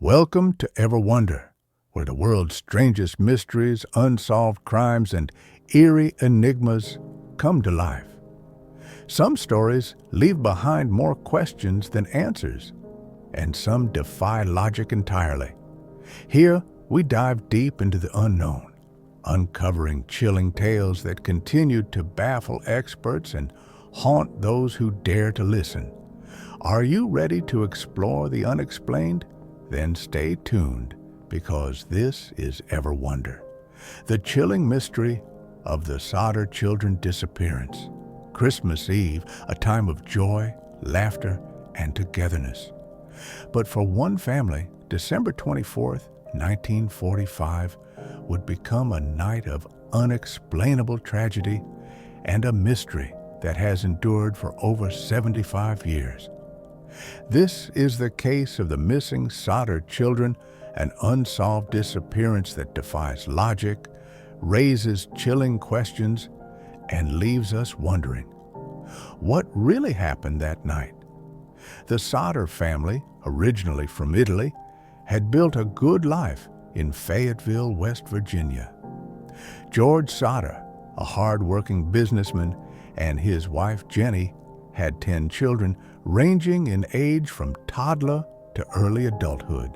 Welcome to EverWonder, where the world's strangest mysteries, unsolved crimes, and eerie enigmas come to life. Some stories leave behind more questions than answers, and some defy logic entirely. Here, we dive deep into the unknown, uncovering chilling tales that continue to baffle experts and haunt those who dare to listen. Are you ready to explore the unexplained? Then stay tuned, because this is EverWonder, the chilling mystery of the Sodder children disappearance. Christmas Eve, a time of joy, laughter, and togetherness. But for one family, December 24th, 1945, would become a night of unexplainable tragedy and a mystery that has endured for over 75 years. This is the case of the missing Sodder children, an unsolved disappearance that defies logic, raises chilling questions, and leaves us wondering, what really happened that night? The Sodder family, originally from Italy, had built a good life in Fayetteville, West Virginia. George Sodder, a hard-working businessman, and his wife Jenny had 10 children ranging in age from toddler to early adulthood.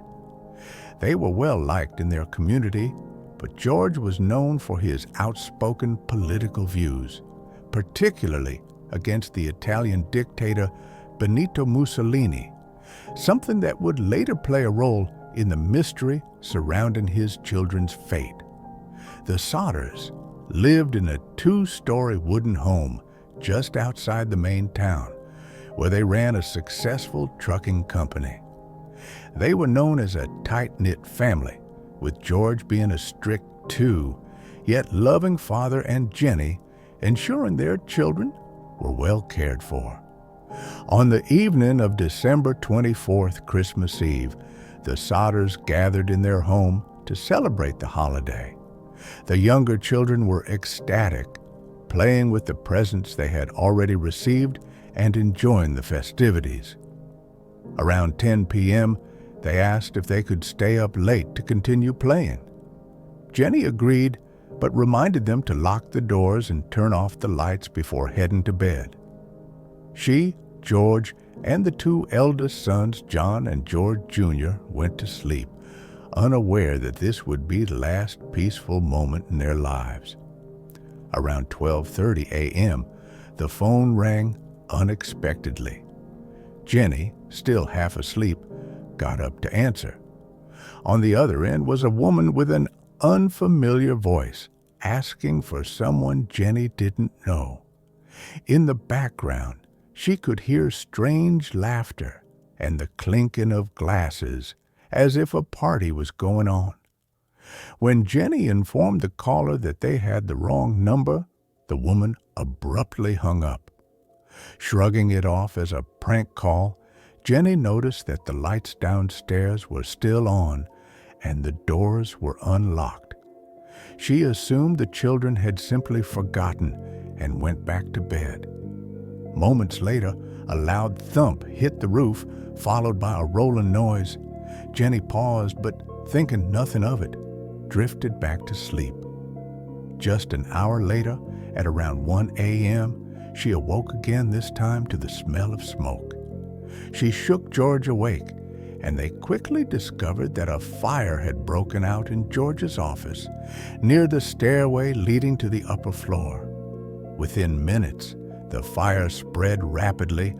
They were well liked in their community, but George was known for his outspoken political views, particularly against the Italian dictator Benito Mussolini, something that would later play a role in the mystery surrounding his children's fate. The Sodders lived in a 2-story wooden home just outside the main town, where they ran a successful trucking company. They were known as a tight-knit family, with George being a strict 2, yet loving father, and Jenny ensuring their children were well cared for. On the evening of December 24th, Christmas Eve, the Sodders gathered in their home to celebrate the holiday. The younger children were ecstatic, playing with the presents they had already received and enjoying the festivities. Around 10 p.m., they asked if they could stay up late to continue playing. Jenny agreed, but reminded them to lock the doors and turn off the lights before heading to bed. She, George, and the 2 eldest sons, John and George Jr., went to sleep, unaware that this would be the last peaceful moment in their lives. Around 12:30 a.m., the phone rang unexpectedly. Jenny, still half asleep, got up to answer. On the other end was a woman with an unfamiliar voice, asking for someone Jenny didn't know. In the background, she could hear strange laughter and the clinking of glasses, as if a party was going on. When Jenny informed the caller that they had the wrong number, the woman abruptly hung up. Shrugging it off as a prank call, Jenny noticed that the lights downstairs were still on and the doors were unlocked. She assumed the children had simply forgotten and went back to bed. Moments later, a loud thump hit the roof, followed by a rolling noise. Jenny paused, but thinking nothing of it, drifted back to sleep. Just an hour later, at around 1 a.m., she awoke again, this time to the smell of smoke. She shook George awake, and they quickly discovered that a fire had broken out in George's office, near the stairway leading to the upper floor. Within minutes, the fire spread rapidly,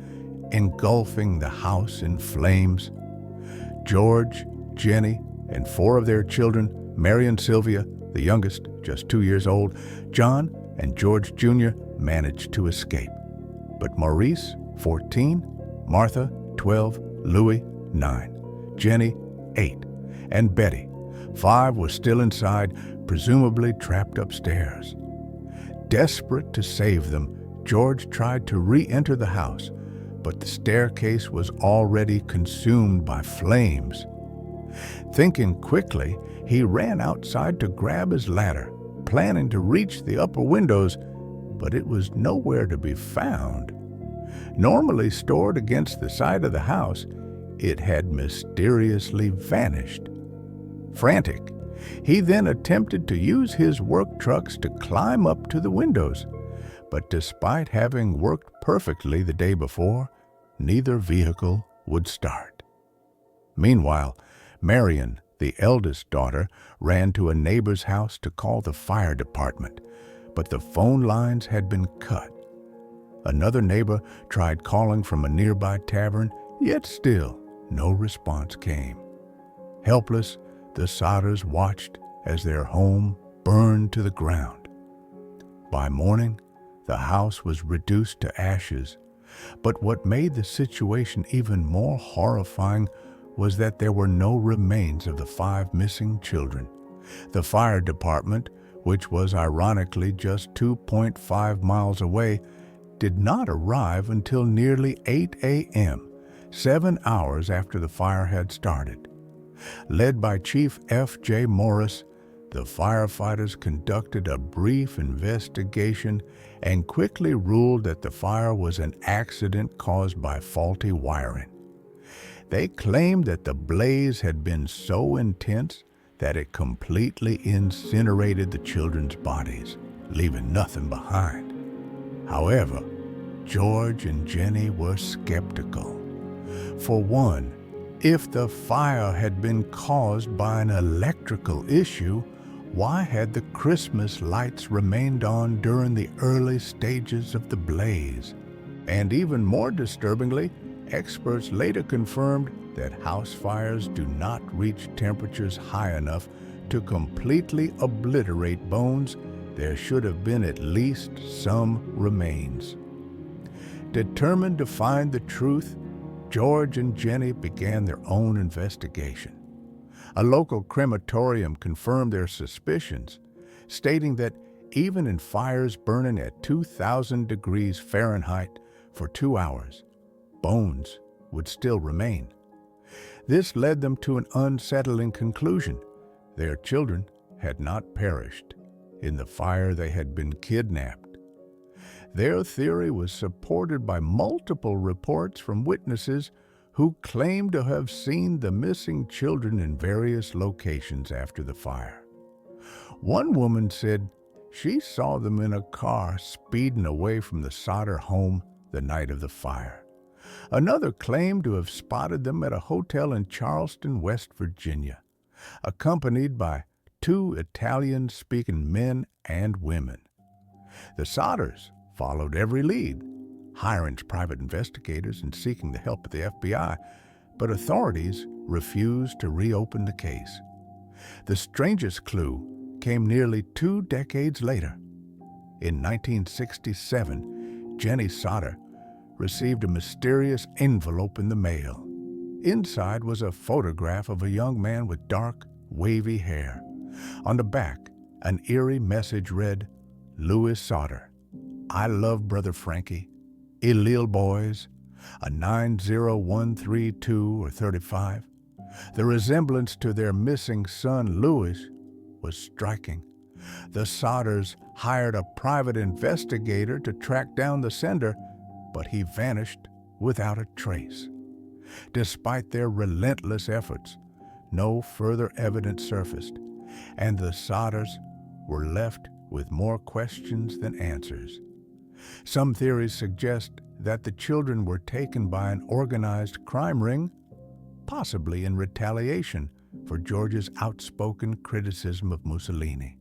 engulfing the house in flames. George, Jenny, and 4 of their children, Mary and Sylvia, the youngest, just 2 years old, John, and George Jr. managed to escape. But Maurice, 14, Martha, 12, Louis, 9, Jenny, 8, and Betty, 5, were still inside, presumably trapped upstairs. Desperate to save them, George tried to re-enter the house, but the staircase was already consumed by flames. Thinking quickly, he ran outside to grab his ladder, planning to reach the upper windows, but it was nowhere to be found. Normally stored against the side of the house, it had mysteriously vanished. Frantic, he then attempted to use his work trucks to climb up to the windows, but despite having worked perfectly the day before, neither vehicle would start. Meanwhile, Marion, the eldest daughter, ran to a neighbor's house to call the fire department, but the phone lines had been cut. Another neighbor tried calling from a nearby tavern, yet still no response came. Helpless, the Sodders watched as their home burned to the ground. By morning, the house was reduced to ashes, but what made the situation even more horrifying was that there were no remains of the 5 missing children. The fire department, which was ironically just 2.5 miles away, did not arrive until nearly 8 a.m., 7 hours after the fire had started. Led by Chief F.J. Morris, the firefighters conducted a brief investigation and quickly ruled that the fire was an accident caused by faulty wiring. They claimed that the blaze had been so intense that it completely incinerated the children's bodies, leaving nothing behind. However, George and Jenny were skeptical. For one, if the fire had been caused by an electrical issue, why had the Christmas lights remained on during the early stages of the blaze? And even more disturbingly, experts later confirmed that house fires do not reach temperatures high enough to completely obliterate bones. There should have been at least some remains. Determined to find the truth, George and Jenny began their own investigation. A local crematorium confirmed their suspicions, stating that even in fires burning at 2,000 degrees Fahrenheit for 2 hours, bones would still remain. This led them to an unsettling conclusion. Their children had not perished. In the fire, they had been kidnapped. Their theory was supported by multiple reports from witnesses who claimed to have seen the missing children in various locations after the fire. One woman said she saw them in a car speeding away from the Sodder home the night of the fire. Another claimed to have spotted them at a hotel in Charleston, West Virginia, accompanied by 2 Italian-speaking men and women. The Sodders followed every lead, hiring private investigators and seeking the help of the FBI, but authorities refused to reopen the case. The strangest clue came nearly 2 decades later. In 1967, Jenny Sodder received a mysterious envelope in the mail. Inside was a photograph of a young man with dark, wavy hair. On the back, an eerie message read, "Louis Sodder, I love Brother Frankie, Lil boys, a 90132 or 35. The resemblance to their missing son, Louis, was striking. The Sodders hired a private investigator to track down the sender, but he vanished without a trace. Despite their relentless efforts, no further evidence surfaced, and the Sodders were left with more questions than answers. Some theories suggest that the children were taken by an organized crime ring, possibly in retaliation for George's outspoken criticism of Mussolini.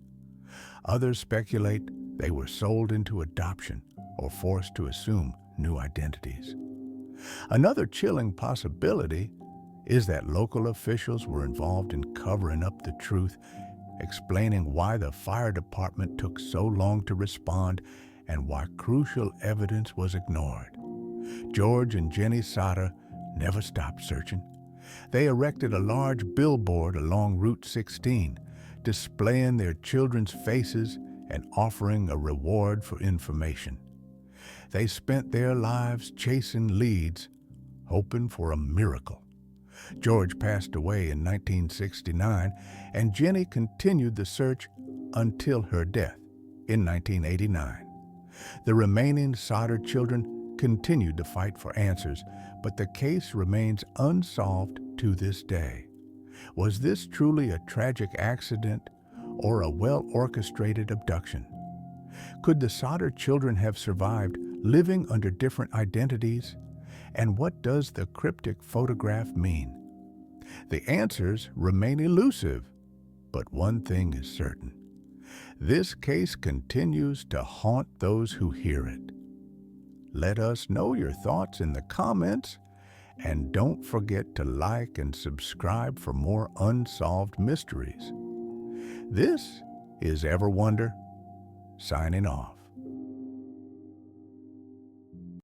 Others speculate they were sold into adoption or forced to assume new identities. Another chilling possibility is that local officials were involved in covering up the truth, explaining why the fire department took so long to respond and why crucial evidence was ignored. George and Jenny Sodder never stopped searching. They erected a large billboard along Route 16, displaying their children's faces and offering a reward for information. They spent their lives chasing leads, hoping for a miracle. George passed away in 1969, and Jenny continued the search until her death in 1989. The remaining Sodder children continued to fight for answers, but the case remains unsolved to this day. Was this truly a tragic accident or a well-orchestrated abduction? Could the Sodder children have survived living under different identities? And what does the cryptic photograph mean? The answers remain elusive, but one thing is certain. This case continues to haunt those who hear it. Let us know your thoughts in the comments, and don't forget to like and subscribe for more unsolved mysteries. This is EverWonder, signing off.